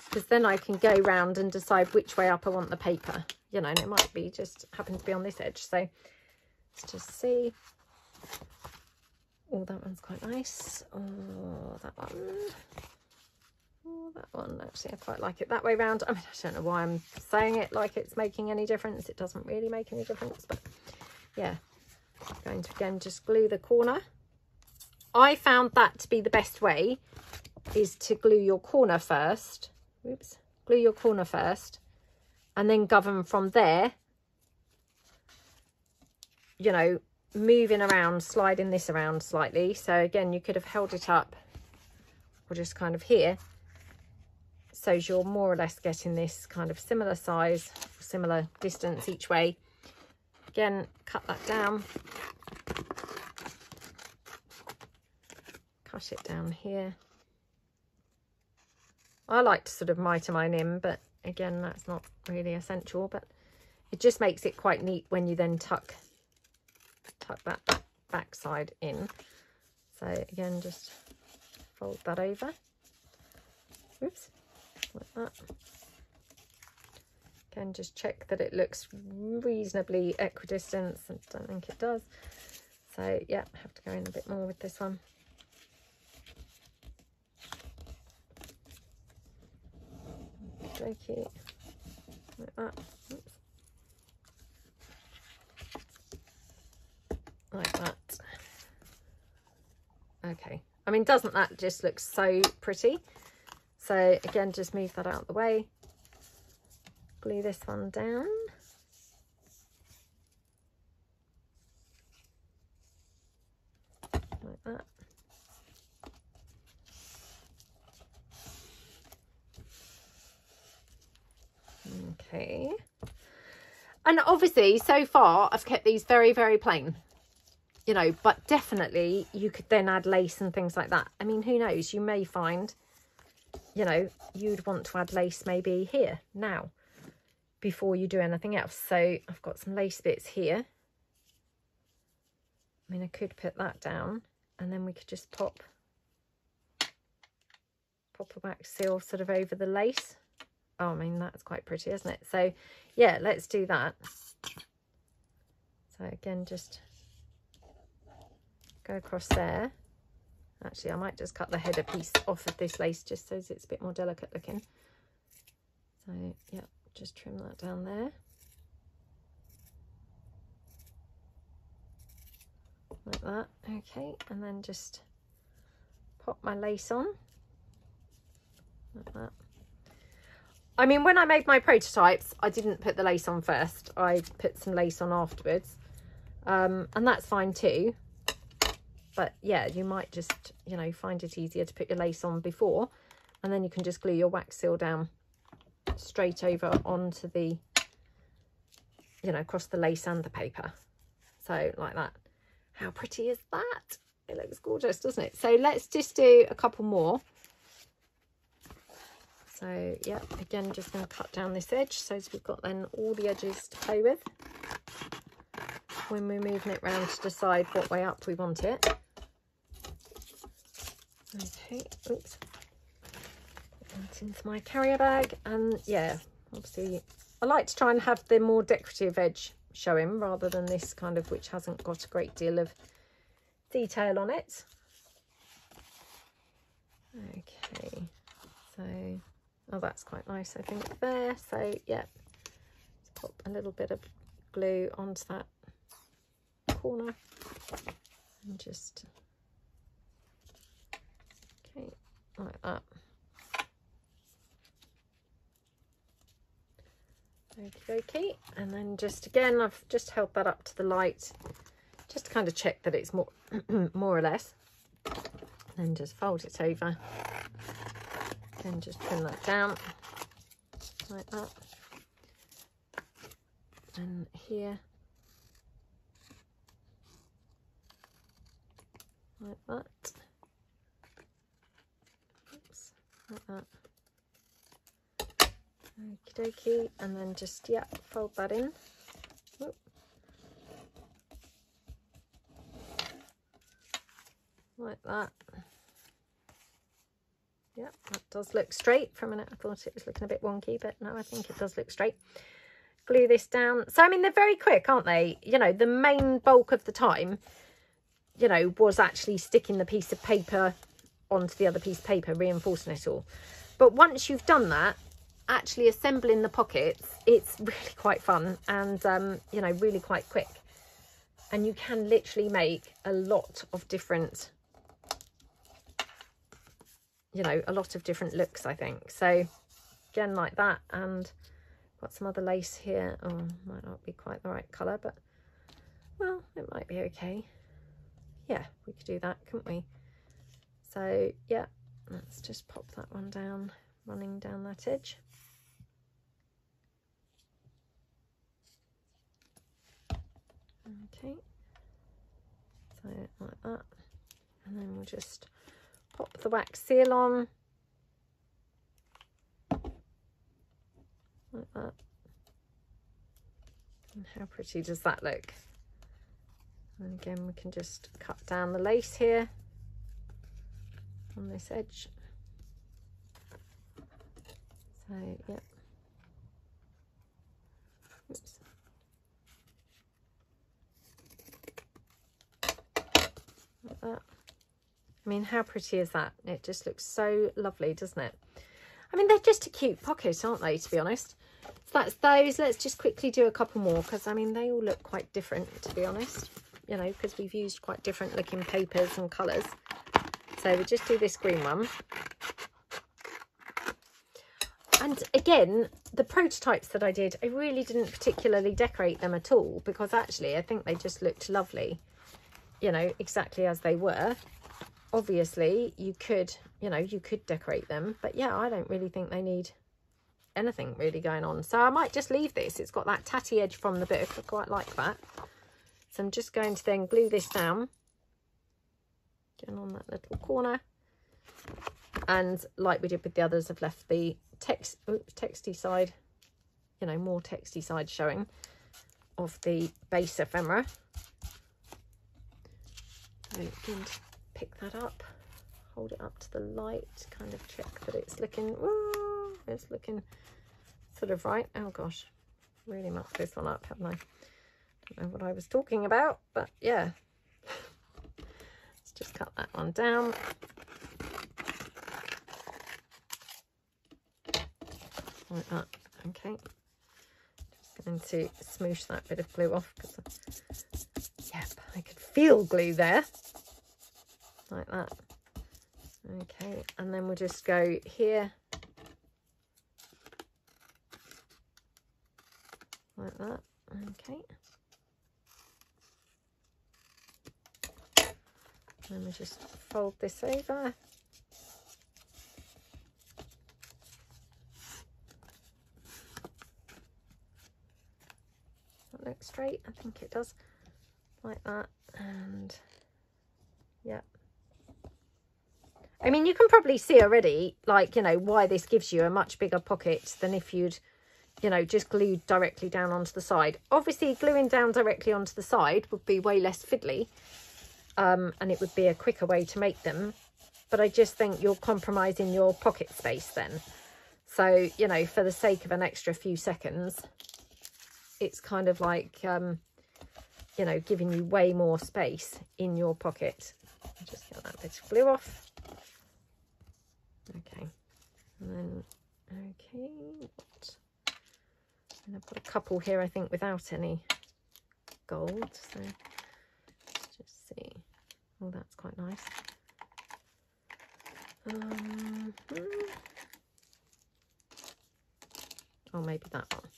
because then I can go round and decide which way up I want the paper, you know, and it might be just happen to be on this edge. So let's just see. Oh, that one's quite nice. Oh, that one. Oh, that one. Actually, I quite like it that way round. I mean, I don't know why I'm saying it like it's making any difference. It doesn't really make any difference, but yeah. I'm going to again just glue the corner. I found that to be the best way, is to glue your corner first. Oops, glue your corner first and then govern from there, you know, moving around, sliding this around slightly. So again, you could have held it up or just kind of here, so you're more or less getting this kind of similar size, similar distance each way. Again, cut that down, cut it down here. I like to sort of mitre mine in, but again, that's not really essential, but it just makes it quite neat when you then tuck that back side in. So again, just fold that over. Oops, like that. Again, just check that it looks reasonably equidistant. I don't think it does. So yeah, I have to go in a bit more with this one. Okay, like that. Oops. Like that. Okay, I mean, doesn't that just look so pretty? So again, just move that out of the way, glue this one down, like that. Okay, and obviously so far I've kept these very, very plain, you know, but definitely you could then add lace and things like that. I mean, who knows, you may find, you know, you'd want to add lace maybe here now before you do anything else. So I've got some lace bits here. I mean, I could put that down and then we could just pop a wax seal sort of over the lace. Oh, I mean, that's quite pretty, isn't it? So yeah, let's do that. So again, just go across there. Actually, I might just cut the header piece off of this lace just so it's a bit more delicate looking. So yeah, just trim that down there. Like that. Okay, and then just pop my lace on. Like that. I mean, when I made my prototypes, I didn't put the lace on first. I put some lace on afterwards. And that's fine too. But yeah, you might just, you know, find it easier to put your lace on before, and then you can just glue your wax seal down straight over onto the, you know, across the lace and the paper. So like that. How pretty is that? It looks gorgeous, doesn't it? So let's just do a couple more. So yeah, again, just going to cut down this edge so we've got then all the edges to play with when we're moving it round to decide what way up we want it. Okay, oops, put that into my carrier bag. And yeah, obviously I like to try and have the more decorative edge showing rather than this kind of, which hasn't got a great deal of detail on it. Okay, so oh, that's quite nice, I think, there. So yeah, let's pop a little bit of glue onto that corner and just, okay, like that. Okie dokie. And then just again, I've just held that up to the light just to kind of check that it's more more or less, and then just fold it over and just trim that down like that. and here, like that. Oops, like that. Okie dokie, and then just, yeah, fold that in. Oop. Like that. Yeah, that does look straight. For a minute I thought it was looking a bit wonky, but no, I think it does look straight. Glue this down. So I mean, they're very quick, aren't they? You know, the main bulk of the time, you know, was actually sticking the piece of paper onto the other piece of paper, reinforcing it all. But once you've done that, actually assembling the pockets, it's really quite fun and you know, really quite quick. And you can literally make a lot of different, you know, a lot of different looks, I think. So again, like that, and got some other lace here. Oh, might not be quite the right colour, but well, it might be okay. Yeah, we could do that, couldn't we? So yeah, let's just pop that one down, running down that edge. Okay, so like that, and then we'll just pop the wax seal on like that. And how pretty does that look? And again, we can just cut down the lace here on this edge. So yeah. Oops. Like that. I mean, how pretty is that? It just looks so lovely, doesn't it? I mean, they're just a cute pocket, aren't they, to be honest? So that's those. Let's just quickly do a couple more, because I mean, they all look quite different, to be honest, you know, because we've used quite different looking papers and colours. So we'll just do this green one. And again, the prototypes that I did, I really didn't particularly decorate them at all, because actually I think they just looked lovely, you know, exactly as they were. Obviously you could, you know, you could decorate them, but yeah, I don't really think they need anything really going on. So I might just leave this. It's got that tatty edge from the book. I quite like that. So I'm just going to then glue this down again on that little corner. And like we did with the others, I've left the texty side, you know, more texty side showing of the base ephemera. So again, pick that up, hold it up to the light, kind of check that it's looking, it's looking sort of right. Oh gosh, really mucked this one up, haven't I? Don't know what I was talking about, but yeah. Let's just cut that one down. Like that. Okay, just going to smoosh that bit of glue off, because yep, I could feel glue there, like that. Okay, and then we'll just go here like that. Okay, and we'll just fold this over. Look straight, I think it does, like that. And yeah, I mean, you can probably see already, like, you know, why this gives you a much bigger pocket than if you'd, you know, just glued directly down onto the side. Obviously gluing down directly onto the side would be way less fiddly, and it would be a quicker way to make them, but I just think you're compromising your pocket space then. So, you know, for the sake of an extra few seconds, it's kind of like, you know, giving you way more space in your pocket. I'll just get that bit of glue off. Okay, and then, okay, and I've got a couple here, I think, without any gold. So let's just see. Oh, that's quite nice. Oh, maybe that one.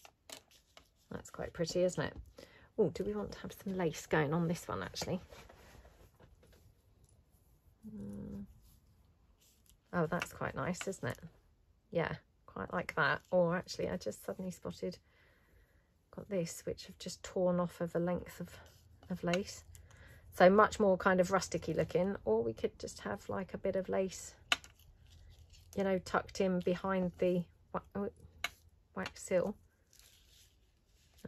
That's quite pretty, isn't it? Oh, do we want to have some lace going on this one, actually? Oh, that's quite nice, isn't it? Yeah, quite like that. Or actually, I just suddenly spotted got this, which I've just torn off of a length of lace. So much more kind of rusticy looking. Or we could just have like a bit of lace, you know, tucked in behind the wax seal.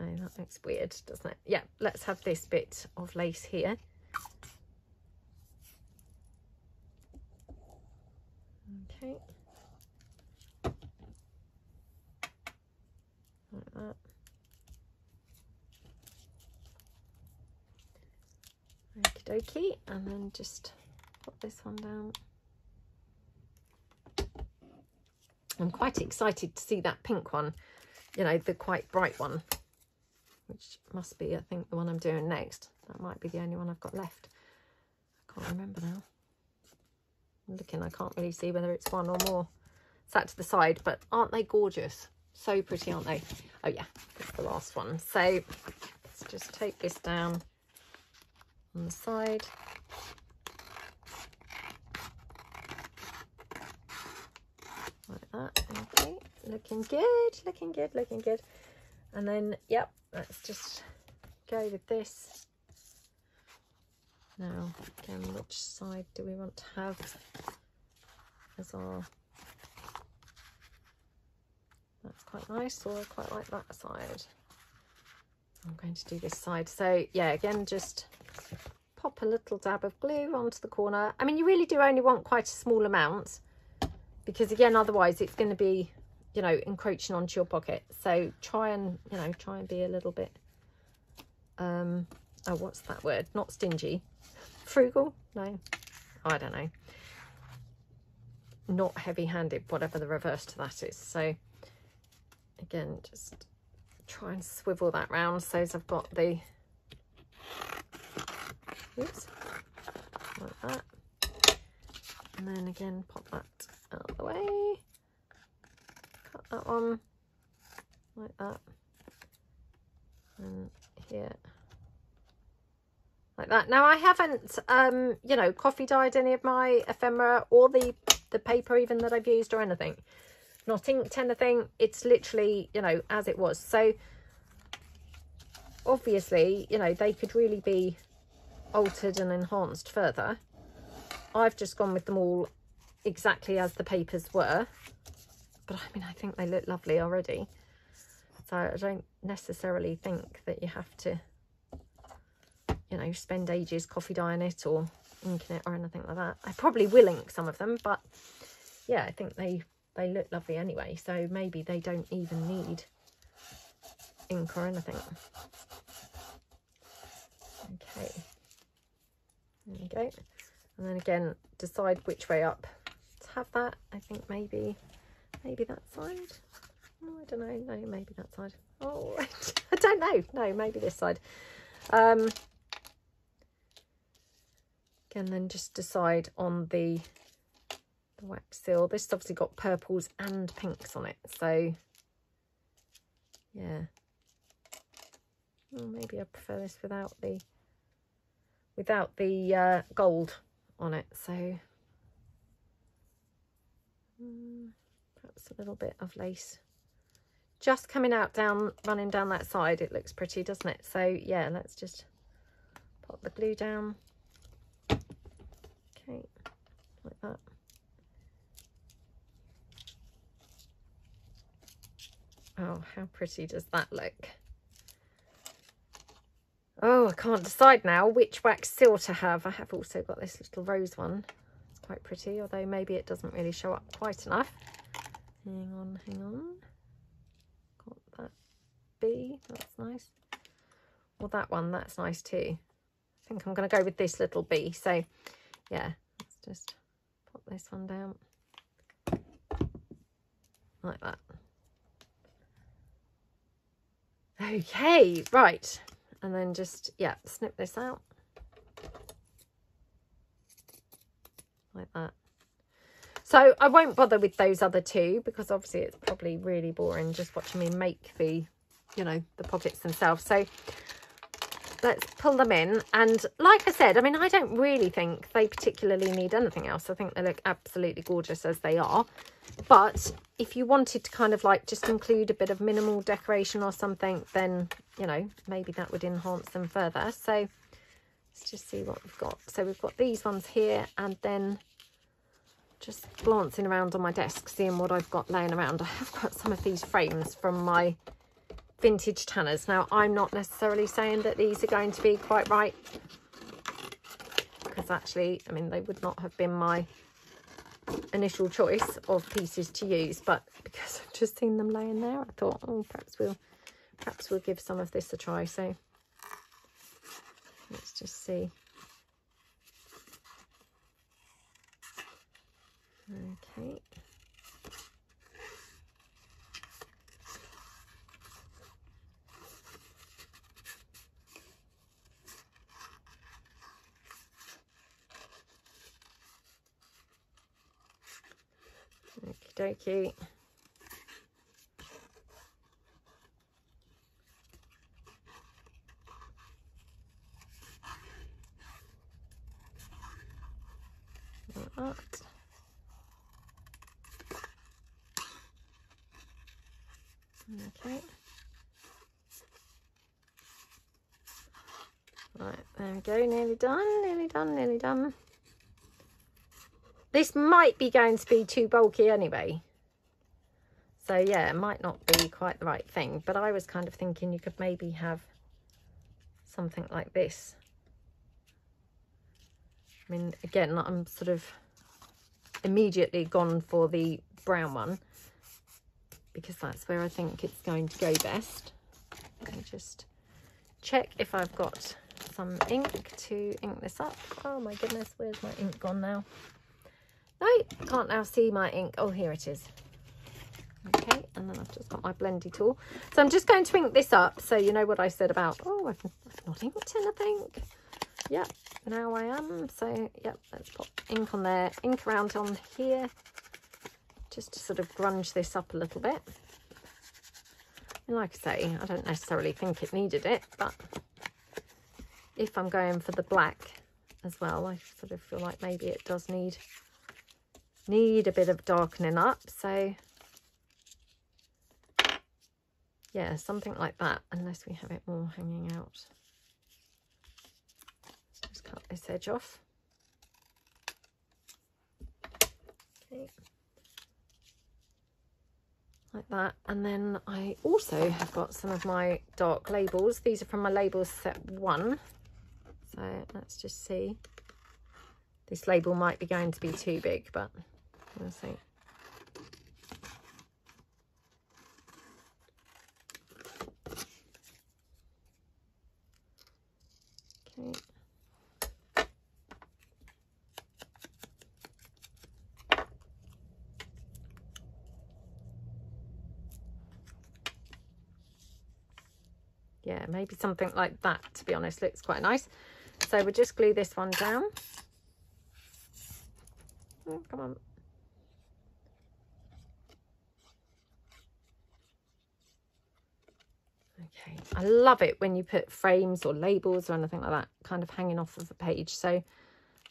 No, that looks weird, doesn't it? Yeah, let's have this bit of lace here. Okay. Like that. Okie dokie, and then just put this one down. I'm quite excited to see that pink one, you know, the quite bright one, which must be, I think, the one I'm doing next. That might be the only one I've got left. I can't remember now. I'm looking, I can't really see whether it's one or more sat to the side, but aren't they gorgeous? So pretty, aren't they? Oh yeah, that's the last one. So let's just take this down on the side. Like that. Okay, looking good, looking good, looking good. And then, yep, let's just go with this. Now, again, which side do we want to have as our... That's quite nice, or I quite like that side. I'm going to do this side. So, yeah, again, just pop a little dab of glue onto the corner. I mean, you really do only want quite a small amount, because, again, otherwise it's going to be, you know, encroaching onto your pocket. So try and, you know, try and be a little bit, oh, what's that word? Not stingy. Frugal? No, I don't know. Not heavy-handed, whatever the reverse to that is. So again, just try and swivel that round so as I've got the, oops, like that. And then again, pop that out of the way. Cut that one like that. And here. Like that. Now I haven't, you know, coffee dyed any of my ephemera or the paper even that I've used or anything. Not inked anything. It's literally, you know, as it was. So obviously, you know, they could really be altered and enhanced further. I've just gone with them all exactly as the papers were. But I mean, I think they look lovely already. So I don't necessarily think that you have to, you know, spend ages coffee dyeing it or inking it or anything like that. I probably will ink some of them, but yeah, I think they look lovely anyway. So maybe they don't even need ink or anything. Okay. There we go. And then again, decide which way up to have that. I think maybe that side. Oh, I don't know. No, maybe that side. Oh, I don't know. No, maybe this side. Again, then just decide on the wax seal. This has obviously got purples and pinks on it. So, yeah. Well, maybe I prefer this without the gold on it. So, perhaps a little bit of lace just coming out running down that side. It looks pretty, doesn't it? So yeah, let's just pop the glue down. Okay, like that. Oh, how pretty does that look? Oh, I can't decide now which wax seal to have. I have also got this little rose one. It's quite pretty, although maybe it doesn't really show up quite enough. Hang on. Got that bee, that's nice. Well, that one, that's nice too. I think I'm going to go with this little bee. So, yeah, let's just pop this one down. Like that. Okay, right. And then just, yeah, snip this out. Like that. So I won't bother with those other two because obviously it's probably really boring just watching me make the, you know, the pockets themselves. So let's pull them in. And like I said, I mean, I don't really think they particularly need anything else. I think they look absolutely gorgeous as they are. But if you wanted to kind of like just include a bit of minimal decoration or something, then, you know, maybe that would enhance them further. So let's just see what we've got. So we've got these ones here, and then just glancing around on my desk, seeing what I've got laying around. I have got some of these frames from my vintage tanners. Now, I'm not necessarily saying that these are going to be quite right, because actually, I mean, they would not have been my initial choice of pieces to use, but because I've just seen them laying there, I thought, oh, perhaps we'll give some of this a try. So let's just see. Okay. Okie dokie. Like that. Okay. Right, there we go. Nearly done, nearly done, nearly done. This might be going to be too bulky anyway. So yeah, it might not be quite the right thing, but I was kind of thinking you could maybe have something like this. I mean, again, I'm sort of immediately gone for the brown one, because that's where I think it's going to go best. Let me just check if I've got some ink to ink this up. Oh my goodness, where's my ink gone now? No, I can't now see my ink. Oh, here it is. Okay, and then I've just got my blendy tool. So I'm just going to ink this up, so you know what I said about, oh, I've not inked anything. Yep, now I am. So, yep, let's pop ink on there, ink around on here, just to sort of grunge this up a little bit. And like I say, I don't necessarily think it needed it, but if I'm going for the black as well, I sort of feel like maybe it does need a bit of darkening up. So yeah, something like that, unless we have it more hanging out. Let's just cut this edge off. Okay, like that. And then I also have got some of my dark labels. These are from my labels set 1. So let's just see. This label might be going to be too big, but we'll see. Okay. Yeah, maybe something like that, to be honest, looks quite nice. So we'll just glue this one down. Oh, come on. Okay, I love it when you put frames or labels or anything like that kind of hanging off of a page. So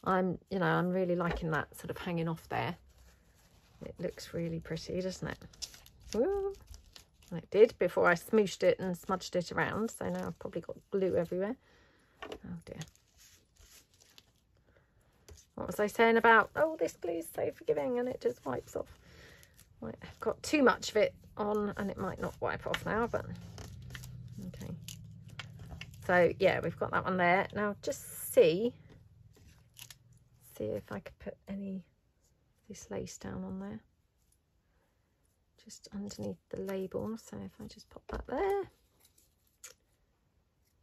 I'm really liking that sort of hanging off there. It looks really pretty, doesn't it? Ooh. It did before I smooshed it and smudged it around. So now I've probably got glue everywhere. Oh dear. What was I saying about, oh, this glue is so forgiving and it just wipes off. Might have got too much of it on and it might not wipe off now, but okay. So yeah, we've got that one there. Now just see if I could put any of this lace down on there. Just underneath the label. So if I just pop that there,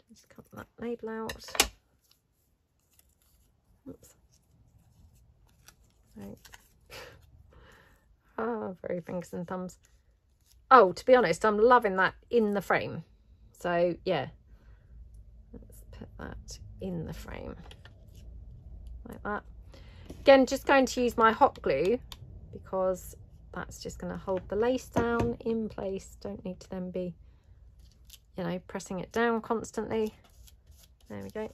just cut that label out. Oops. Right. Oh, very fingers and thumbs. Oh, to be honest, I'm loving that in the frame. So yeah, let's put that in the frame like that. Again, just going to use my hot glue because that's just going to hold the lace down in place. Don't need to then be, pressing it down constantly. There we go.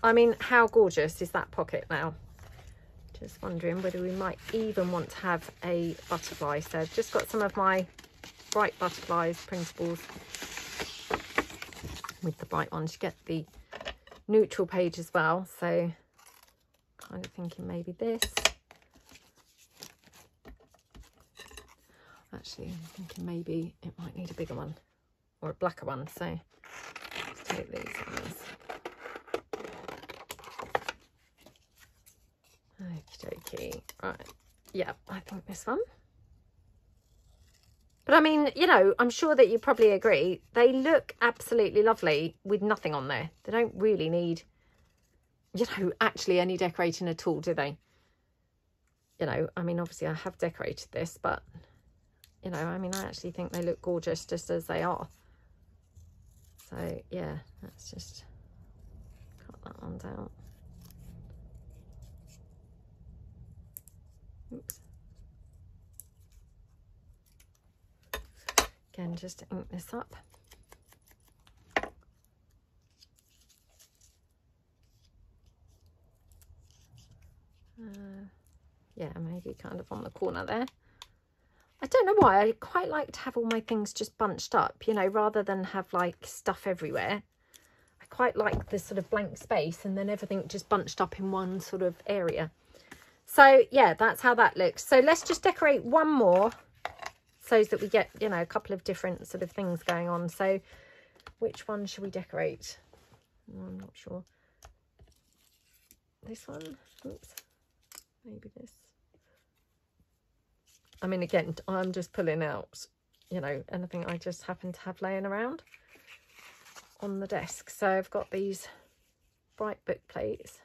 I mean, how gorgeous is that pocket now? Just wondering whether we might even want to have a butterfly. So I've just got some of my bright butterflies printables. With the bright ones, you get the neutral page as well. So kind of thinking maybe this. Actually, I'm thinking maybe it might need a bigger one or a blacker one. So let's take these ones. Okie dokie. Right. Yeah, I think this one. But I mean, you know, I'm sure that you probably agree. They look absolutely lovely with nothing on there. They don't really need, you know, actually any decorating at all, do they? You know, I mean, obviously I have decorated this, but, you know, I mean, I actually think they look gorgeous just as they are. So, yeah, let's just cut that one down. Oops. Again, just to ink this up. Yeah, maybe kind of on the corner there. I don't know why, I quite like to have all my things just bunched up, you know, rather than have like stuff everywhere. I quite like this sort of blank space and then everything just bunched up in one sort of area. So yeah, that's how that looks. So let's just decorate one more so that we get, you know, a couple of different sort of things going on. So which one should we decorate? I'm not sure. This one? Oops. Maybe this. I mean, again, I'm just pulling out, you know, anything I just happen to have laying around on the desk. So I've got these bright book plates.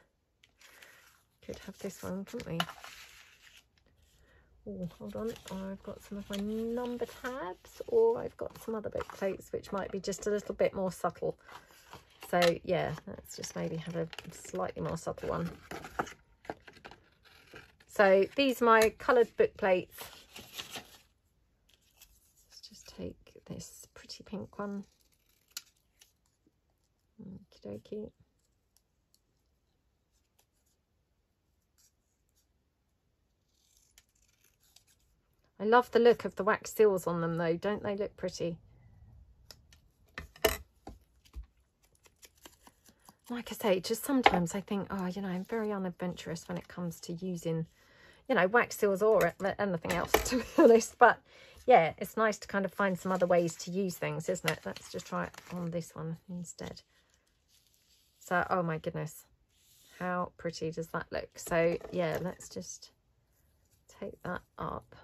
Could have this one, couldn't we? Oh, hold on. I've got some of my number tabs, or I've got some other book plates which might be just a little bit more subtle. So yeah, let's just maybe have a slightly more subtle one. So these are my coloured book plates. Let's just take this pretty pink one. Okie dokie. I love the look of the wax seals on them though, don't they look pretty? Like I say, just sometimes I think, oh, you know, I'm very unadventurous when it comes to using, you know, wax seals or anything else, to be honest. But yeah, it's nice to kind of find some other ways to use things, isn't it? Let's just try it on this one instead. So, oh my goodness, how pretty does that look? So yeah, let's just take that up.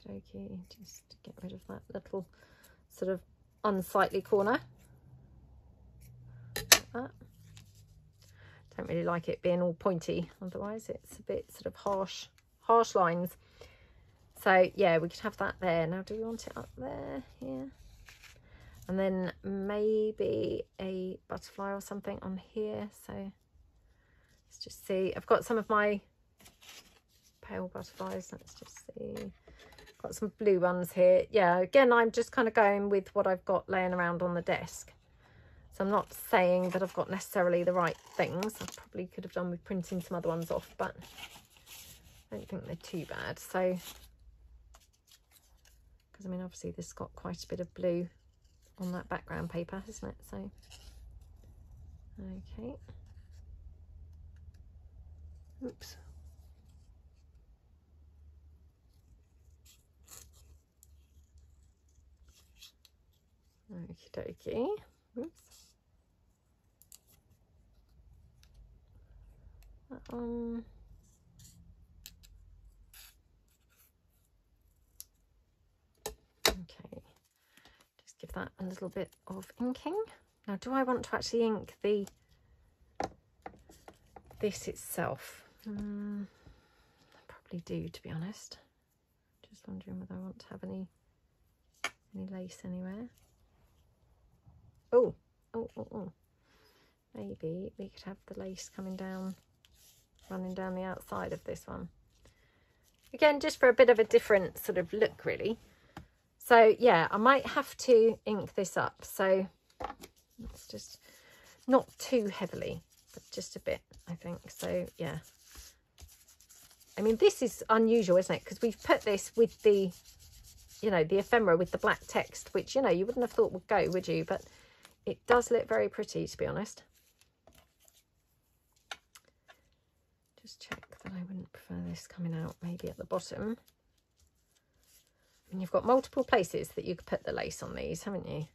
Okay, just get rid of that little sort of unsightly corner. Like that. Don't really like it being all pointy, otherwise it's a bit sort of harsh lines. So yeah, we could have that there. Now do we want it up there? Yeah. And then maybe a butterfly or something on here. So let's just see. I've got some of my pale butterflies. Let's just see. Got some blue ones here. Yeah, again, I'm just kind of going with what I've got laying around on the desk. So I'm not saying that I've got necessarily the right things. I probably could have done with printing some other ones off, but I don't think they're too bad. So, because I mean, obviously this has got quite a bit of blue on that background paper, hasn't it? So, okay. Oops. Okie dokie. Oops. Okay, just give that a little bit of inking. Now, do I want to actually ink this itself? I probably do, to be honest. Just wondering whether I want to have any lace anywhere. Oh. Maybe we could have the lace coming down, running down the outside of this one. Again, just for a bit of a different sort of look, really. So yeah, I might have to ink this up. So it's just not too heavily, but just a bit, I think. So yeah. I mean, this is unusual, isn't it? Because we've put this with the, you know, the ephemera with the black text, which, you know, you wouldn't have thought would go, would you? But it does look very pretty, to be honest. Just check that I wouldn't prefer this coming out maybe at the bottom. And you've got multiple places that you could put the lace on these, haven't you?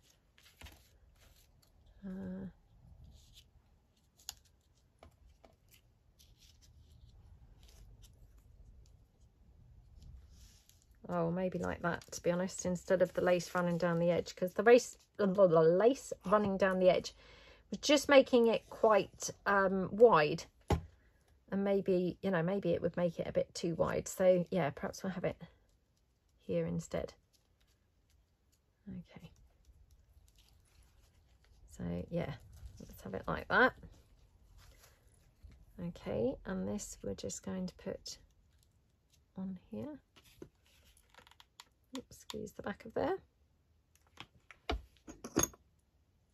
Oh, maybe like that, to be honest, instead of the lace running down the edge, because the lace running down the edge was just making it quite wide, and maybe, you know, maybe it would make it a bit too wide. So yeah, perhaps we'll have it here instead. Okay, so yeah, let's have it like that. Okay, and this we're just going to put on here. Oops, squeeze the back of there.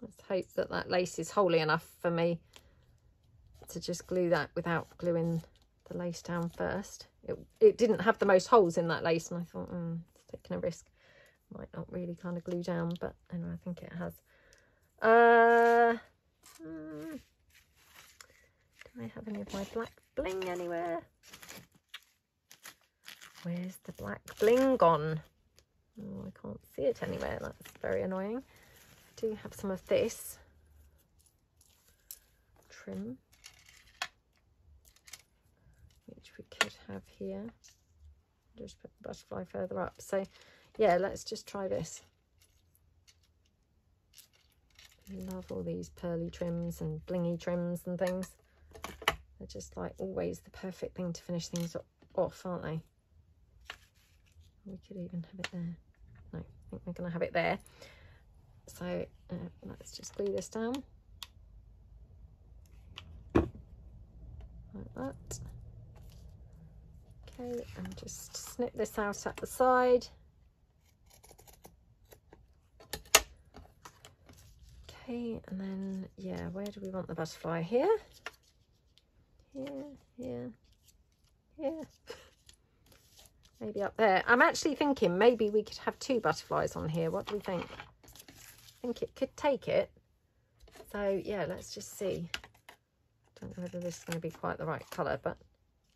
Let's hope that that lace is wholly enough for me to just glue that without gluing the lace down first. It didn't have the most holes in that lace, and I thought, it's taking a risk. Might not really kind of glue down, but anyway, I think it has. Do I have any of my black bling anywhere? Where's the black bling gone? Oh, I can't see it anywhere. That's very annoying. I do have some of this trim, which we could have here. Just put the butterfly further up. So yeah, let's just try this. I love all these pearly trims and blingy trims and things. They're just like always the perfect thing to finish things off, aren't they? We could even have it there. No, I think we're going to have it there. So let's just glue this down. Like that. Okay, and just snip this out at the side. Okay, and then, yeah, where do we want the butterfly? Here? Here, here, here. Maybe up there. I'm actually thinking maybe we could have two butterflies on here. What do we think? I think it could take it. So yeah, let's just see. Don't know whether this is going to be quite the right colour, but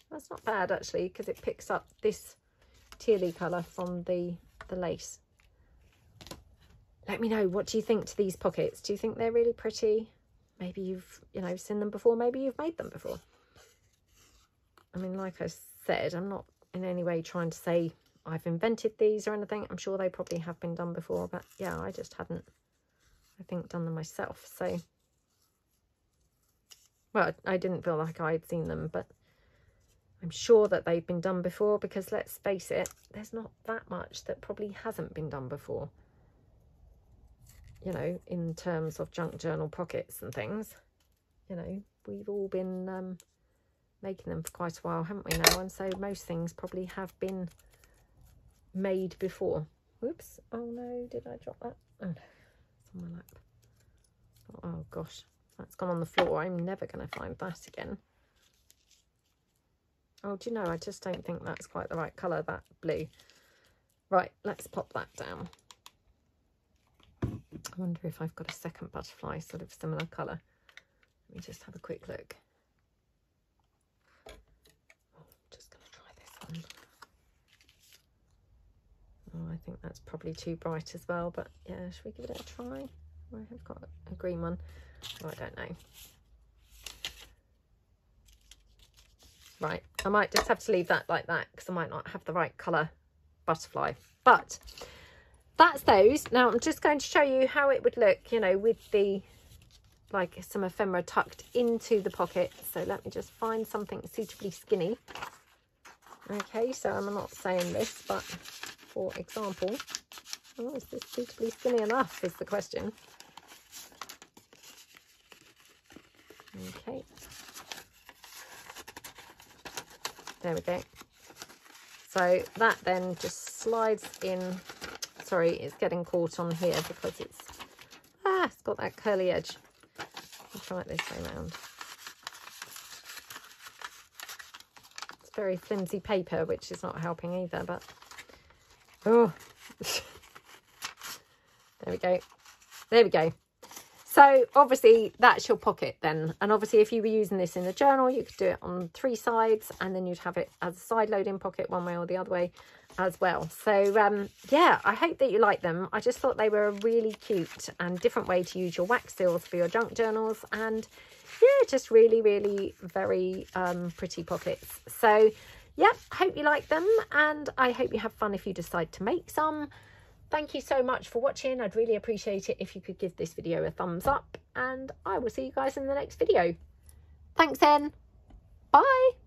that's not bad actually, because it picks up this tealy colour from the lace. Let me know, what do you think to these pockets? Do you think they're really pretty? Maybe you've, you know, seen them before. Maybe you've made them before. I mean, like I said, I'm not in any way trying to say I've invented these or anything. I'm sure they probably have been done before, but yeah, I just hadn't, I think, done them myself. So, well, I didn't feel like I'd seen them, but I'm sure that they've been done before, because let's face it, there's not that much that probably hasn't been done before, you know, in terms of junk journal pockets and things. You know, we've all been making them for quite a while, haven't we now? And so most things probably have been made before. Whoops. Oh no, did I drop that? Oh no, it's on my lap. Oh gosh, that's gone on the floor. I'm never going to find that again. Oh, do you know, I just don't think that's quite the right colour, that blue. Right, let's pop that down. I wonder if I've got a second butterfly, sort of similar colour. Let me just have a quick look. Just going to try this one. Oh, I think that's probably too bright as well, but yeah, should we give it a try? I have got a green one. Oh, I don't know. Right, I might just have to leave that like that, because I might not have the right colour butterfly. But that's those. Now I'm just going to show you how it would look, you know, with the, like, some ephemera tucked into the pocket. So let me just find something suitably skinny. Okay, so I'm not saying this, but for example, oh, is this suitably skinny enough is the question. Okay. There we go. So that then just slides in Sorry, it's getting caught on here because it's got that curly edge. I'll try it this way around. It's very flimsy paper, which is not helping either, but oh, there we go. There we go. So obviously that's your pocket then. And obviously if you were using this in a journal, you could do it on 3 sides and then you'd have it as a side loading pocket one way or the other way as well. So yeah, I hope that you like them. I just thought they were a really cute and different way to use your wax seals for your junk journals. And yeah, just really, really very pretty pockets. So yeah, I hope you like them and I hope you have fun if you decide to make some. Thank you so much for watching. I'd really appreciate it if you could give this video a thumbs up and I will see you guys in the next video. Thanks then. Bye.